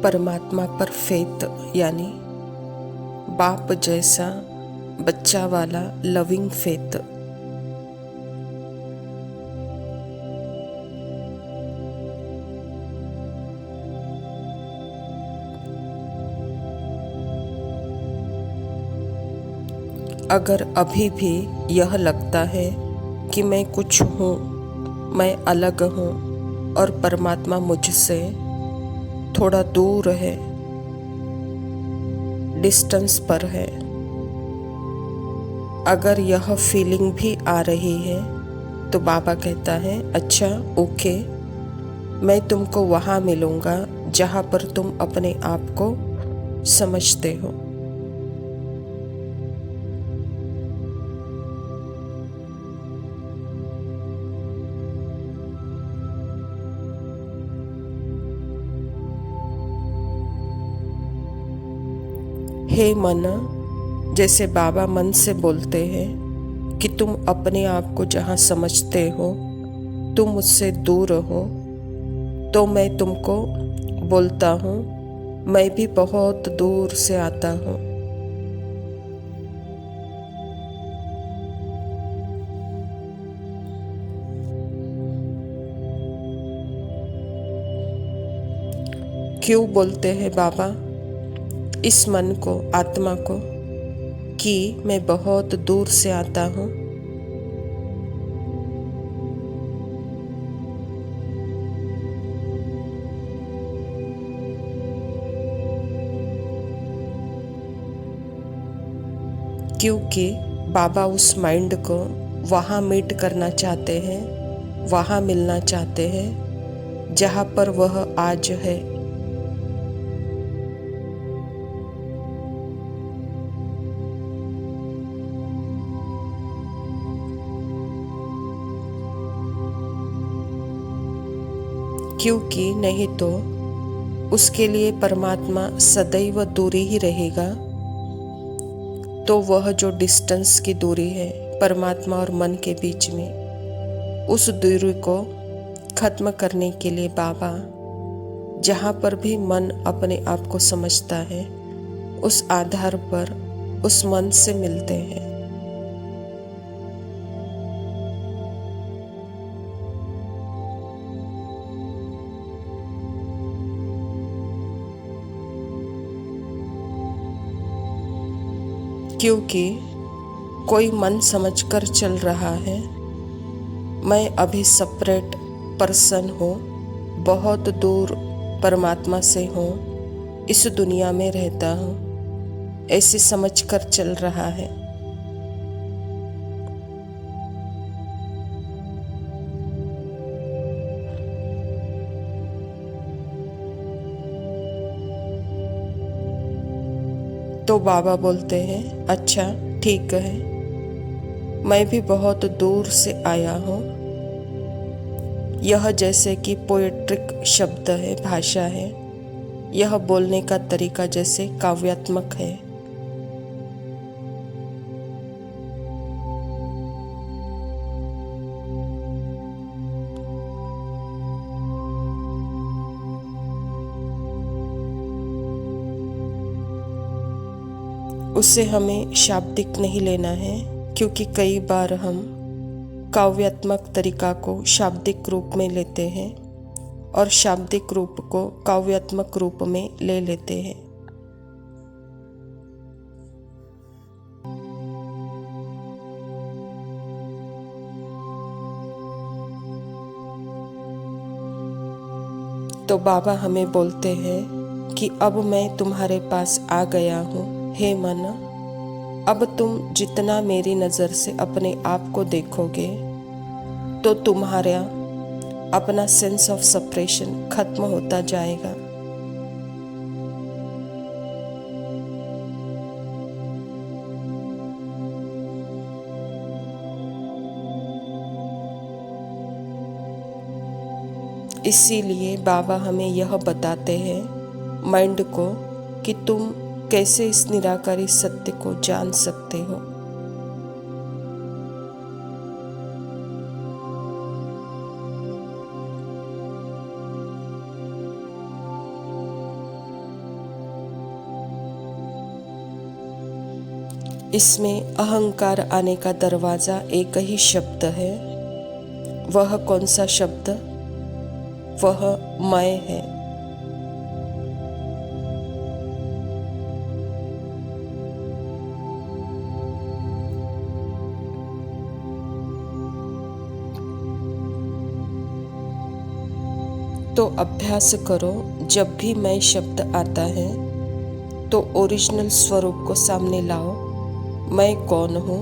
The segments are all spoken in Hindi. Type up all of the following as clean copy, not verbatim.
परमात्मा पर फेथ यानी बाप जैसा बच्चा वाला लविंग फेथ। अगर अभी भी यह लगता है कि मैं कुछ हूँ, मैं अलग हूँ और परमात्मा मुझसे थोड़ा दूर है, डिस्टेंस पर है, अगर यह फीलिंग भी आ रही है तो बाबा कहता है अच्छा ओके, मैं तुमको वहाँ मिलूँगा जहाँ पर तुम अपने आप को समझते हो। हे मन, जैसे बाबा मन से बोलते हैं कि तुम अपने आप को जहाँ समझते हो तुम मुझसे दूर हो, तो मैं तुमको बोलता हूँ मैं भी बहुत दूर से आता हूँ। क्यों बोलते हैं बाबा इस मन को, आत्मा को, कि मैं बहुत दूर से आता हूँ? क्योंकि बाबा उस माइंड को वहाँ मीट करना चाहते हैं, वहाँ मिलना चाहते हैं जहाँ पर वह आज है। क्योंकि नहीं तो उसके लिए परमात्मा सदैव दूरी ही रहेगा। तो वह जो डिस्टेंस की दूरी है परमात्मा और मन के बीच में, उस दूरी को खत्म करने के लिए बाबा जहाँ पर भी मन अपने आप को समझता है उस आधार पर उस मन से मिलते हैं। क्योंकि कोई मन समझकर चल रहा है मैं अभी सेपरेट पर्सन हूँ, बहुत दूर परमात्मा से हूँ, इस दुनिया में रहता हूँ, ऐसे समझकर चल रहा है। तो बाबा बोलते हैं अच्छा ठीक है, मैं भी बहुत दूर से आया हूँ। यह जैसे कि पोएट्रिक शब्द है, भाषा है, यह बोलने का तरीका जैसे काव्यात्मक है। उसे हमें शाब्दिक नहीं लेना है, क्योंकि कई बार हम काव्यात्मक तरीका को शाब्दिक रूप में लेते हैं और शाब्दिक रूप को काव्यात्मक रूप में ले लेते हैं। तो बाबा हमें बोलते हैं कि अब मैं तुम्हारे पास आ गया हूँ हे मन, अब तुम जितना मेरी नज़र से अपने आप को देखोगे तो तुम्हारा अपना सेंस ऑफ सेपरेशन खत्म होता जाएगा। इसीलिए बाबा हमें यह बताते हैं माइंड को कि तुम कैसे इस निराकारी सत्य को जान सकते हो। इसमें अहंकार आने का दरवाजा एक ही शब्द है। वह कौन सा शब्द? वह मैं है। तो अभ्यास करो, जब भी मैं शब्द आता है तो ओरिजिनल स्वरूप को सामने लाओ। मैं कौन हूँ?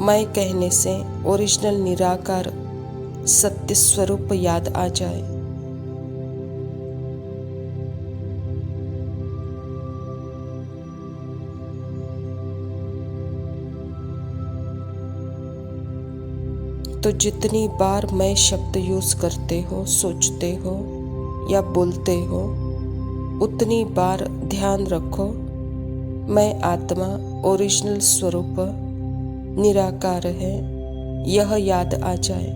मैं कहने से ओरिजिनल निराकार सत्य स्वरूप याद आ जाए। तो जितनी बार मैं शब्द यूज करते हो, सोचते हो या बोलते हो, उतनी बार ध्यान रखो मैं आत्मा ओरिजिनल स्वरूप निराकार है, यह याद आ जाए।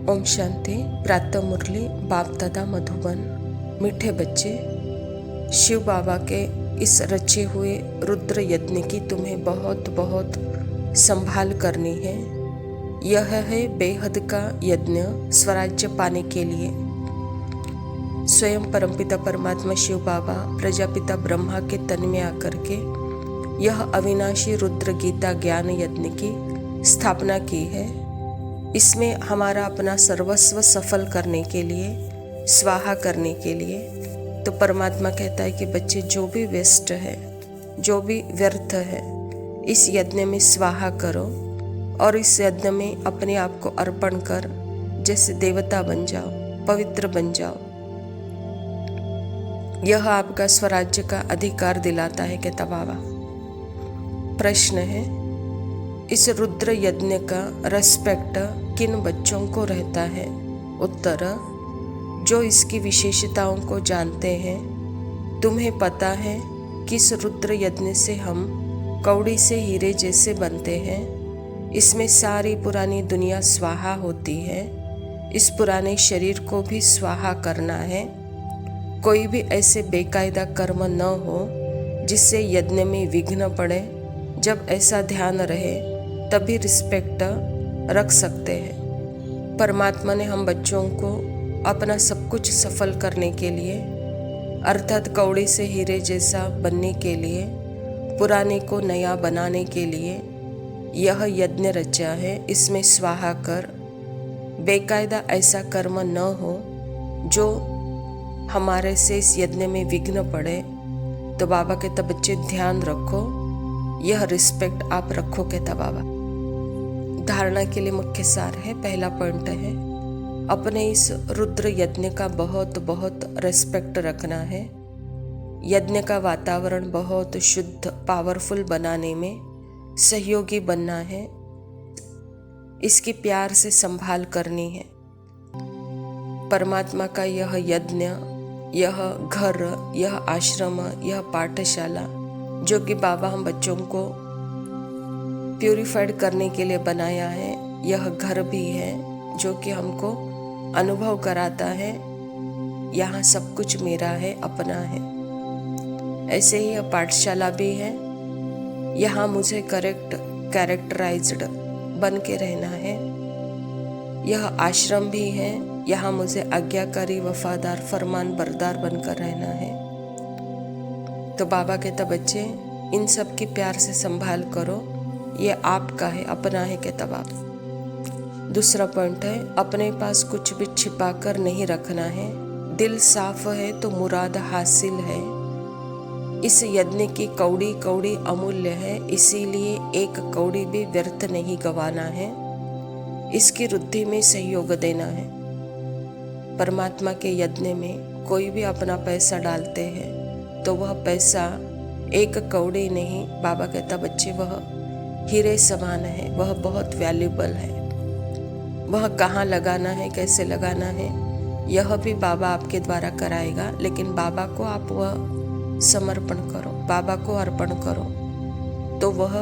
ओम शांति। प्रातः मुरली बाप दादा मधुबन। मीठे बच्चे, शिव बाबा के इस रचे हुए रुद्र यज्ञ की तुम्हें बहुत बहुत संभाल करनी है। यह है बेहद का यज्ञ स्वराज्य पाने के लिए। स्वयं परमपिता परमात्मा शिव बाबा प्रजापिता ब्रह्मा के तन में आकर के यह अविनाशी रुद्र गीता ज्ञान यज्ञ की स्थापना की है। इसमें हमारा अपना सर्वस्व सफल करने के लिए, स्वाहा करने के लिए। तो परमात्मा कहता है कि बच्चे, जो भी वेस्ट है, जो भी व्यर्थ है, इस यज्ञ में स्वाहा करो और इस यज्ञ में अपने आप को अर्पण कर जैसे देवता बन जाओ, पवित्र बन जाओ। यह आपका स्वराज्य का अधिकार दिलाता है कहता बाबा। प्रश्न है, इस रुद्र यज्ञ का रेस्पेक्ट किन बच्चों को रहता है? उत्तर, जो इसकी विशेषताओं को जानते हैं। तुम्हें पता है कि इस रुद्र यज्ञ से हम कौड़ी से हीरे जैसे बनते हैं। इसमें सारी पुरानी दुनिया स्वाहा होती है। इस पुराने शरीर को भी स्वाहा करना है। कोई भी ऐसे बेकायदा कर्म न हो जिससे यज्ञ में विघ्न पड़े। जब ऐसा ध्यान रहे तभी रिस्पेक्ट रख सकते हैं। परमात्मा ने हम बच्चों को अपना सब कुछ सफल करने के लिए, अर्थात कौड़ी से हीरे जैसा बनने के लिए, पुराने को नया बनाने के लिए यह यज्ञ रचा है। इसमें स्वाहा कर, बेकायदा ऐसा कर्म न हो जो हमारे से इस यज्ञ में विघ्न पड़े। तो बाबा कहता बच्चे ध्यान रखो, यह रिस्पेक्ट आप रखो कहता बाबा। धारणा के लिए मुख्य सार है। पहला पॉइंट है, अपने इस रुद्र यज्ञ का बहुत बहुत रेस्पेक्ट रखना है। यज्ञ का वातावरण बहुत शुद्ध, पावरफुल बनाने में सहयोगी बनना है। इसकी प्यार से संभाल करनी है। परमात्मा का यह यज्ञ, यह घर, यह आश्रम, यह पाठशाला जो कि बाबा हम बच्चों को प्यूरिफाइड करने के लिए बनाया है, यह घर भी है जो कि हमको अनुभव कराता है यहाँ सब कुछ मेरा है, अपना है। ऐसे ही यह पाठशाला भी है, यहाँ मुझे कैरेक्टराइज्ड बन के रहना है। यह आश्रम भी है, यहाँ मुझे आज्ञाकारी, वफादार, फरमान बरदार बनकर रहना है। तो बाबा कहता बच्चे इन सब की प्यार से संभाल करो, ये आपका है, अपना है कहता बाबा। दूसरा पॉइंट है, अपने पास कुछ भी छिपा कर नहीं रखना है। दिल साफ है तो मुराद हासिल है। इस यज्ञ की कौड़ी कौड़ी अमूल्य है, इसीलिए एक कौड़ी भी व्यर्थ नहीं गंवाना है। इसकी वृद्धि में सहयोग देना है। परमात्मा के यज्ञ में कोई भी अपना पैसा डालते हैं तो वह पैसा एक कौड़ी नहीं, बाबा कहता बच्चे वह हीरे समान है, वह बहुत वैल्यूबल है। वह कहाँ लगाना है, कैसे लगाना है, यह भी बाबा आपके द्वारा कराएगा। लेकिन बाबा को आप वह समर्पण करो, बाबा को अर्पण करो, तो वह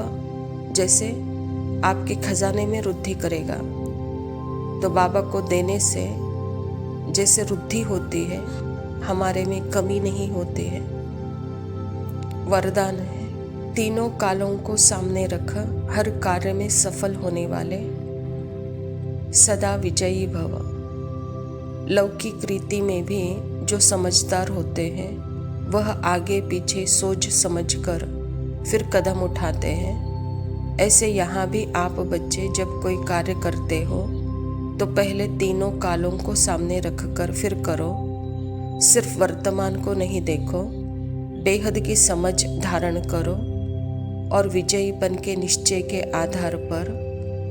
जैसे आपके खजाने में वृद्धि करेगा। तो बाबा को देने से जैसे वृद्धि होती है, हमारे में कमी नहीं होती है। वरदान है, तीनों कालों को सामने रख हर कार्य में सफल होने वाले सदा विजयी भव। लौकिक रीति में भी जो समझदार होते हैं वह आगे पीछे सोच समझकर फिर कदम उठाते हैं। ऐसे यहाँ भी आप बच्चे जब कोई कार्य करते हो तो पहले तीनों कालों को सामने रखकर फिर करो। सिर्फ वर्तमान को नहीं देखो, बेहद की समझ धारण करो और विजयीपन के निश्चय के आधार पर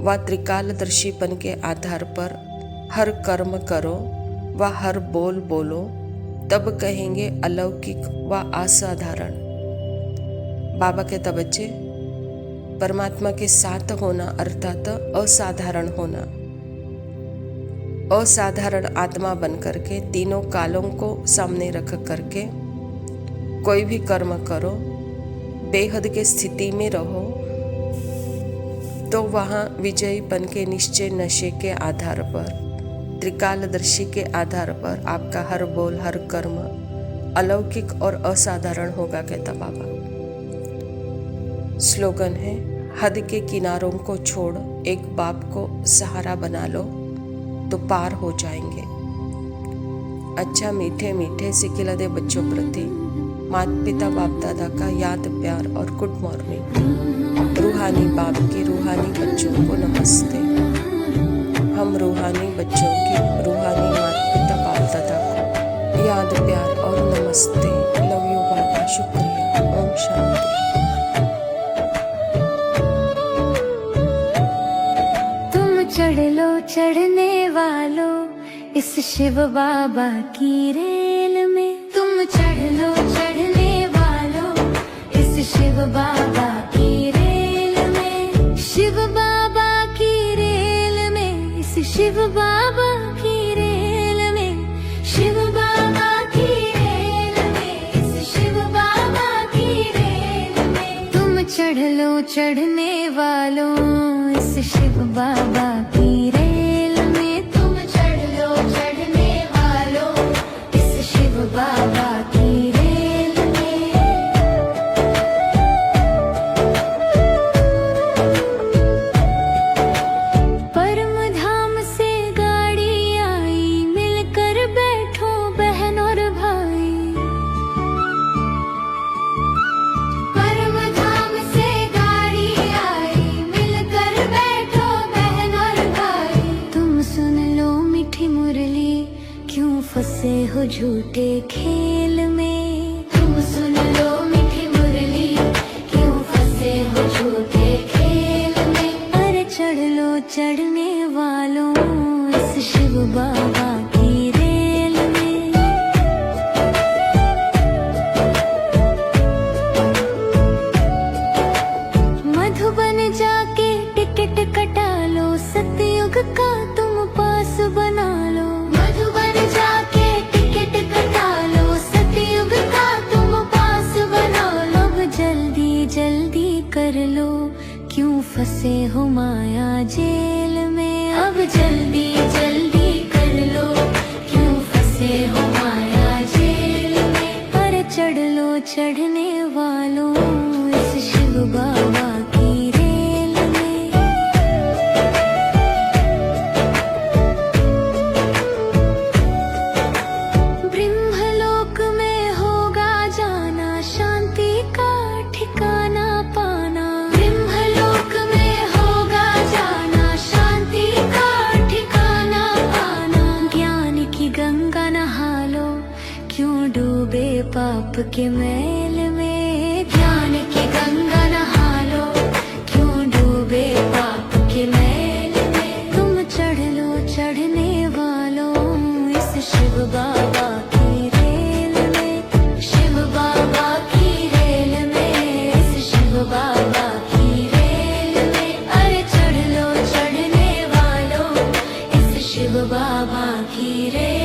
व त्रिकालदर्शीपन के आधार पर हर कर्म करो व हर बोल बोलो, तब कहेंगे अलौकिक व असाधारण। बाबा कहता बच्चे, परमात्मा के साथ होना अर्थात असाधारण होना। असाधारण आत्मा बन करके तीनों कालों को सामने रख करके कोई भी कर्म करो, बेहद के स्थिति में रहो, तो वहाँ विजयीपन के निश्चय नशे के आधार पर, त्रिकालदर्शी के आधार पर आपका हर बोल हर कर्म अलौकिक और असाधारण होगा, कहता बाबा। स्लोगन है, हद के किनारों को छोड़ एक बाप को सहारा बना लो तो पार हो जाएंगे। अच्छा मीठे मीठे सिखिला दे बच्चों प्रति माता पिता बाप दादा का याद प्यार और गुड मॉर्निंग। रूहानी बाप की रूहानी बच्चों को नमस्ते। हम रूहानी बच्चों की रूहानी माता पिता बाप दादा को याद प्यार और नमस्ते। लव यू बाबा, शुक्रिया। ओम शांति। चढ़ लो चढ़ने वालों इस शिव बाबा की रेल में। तुम चढ़ लो चढ़ने वालों इस शिव बाबा की रेल में। शिव बाबा की रेल में, इस शिव बाबा की रेल में। शिव बाबा की रेल में, इस शिव बाबा की रेल में। तुम चढ़ लो चढ़ने वालों इस शिव बाबा की रेल में। तुम चढ़ लो चढ़ने वालों इस शिव बाबा की रेल में। परम धाम से गाड़ी आई, मिलकर बैठो बहन और भाई। परम धाम से गाड़ी आई, मिलकर बैठो बहन और भाई। तुम सुन लो मीठी मुरली, क्यों फंसे हो झूठे खेल में। तुम सुन लो मीठी मुरली, क्यों फंसे हो झूठे खेल में। अरे चढ़ लो चढ़ने वालों इस शिव बाबा की रेल में। मधुबन जाके टिकट कटा लो, सतयुग का तुम पास बना लो। मधुबन जाके टिकट कटा लो, सतयुग का तुम पास बना लो। अब जल्दी जल्दी कर लो, क्यों फंसे हो माया जेल में। अब जल्दी जल्दी कर लो, क्यों फंसे हो माया जेल में। अरे चढ़ लो चढ़ने वालों इस शिव बाबा की रेल में। ब्रह्मलोक में होगा जाना, शांति का ठिकाना पाना। ब्रह्मलोक में होगा जाना, शांति का ठिकाना पाना। ज्ञान की गंगा नहा लो, क्यों डूबे पाप के मैल में। ज्ञान की गंगा नहा लो, क्यों डूबे पाप के मैल में। तुम चढ़ लो चढ़ने वालों इस शिव बाबा की रेल में। अरे चढ़ लो चढ़ने वालों इस शिव बाबा की रेल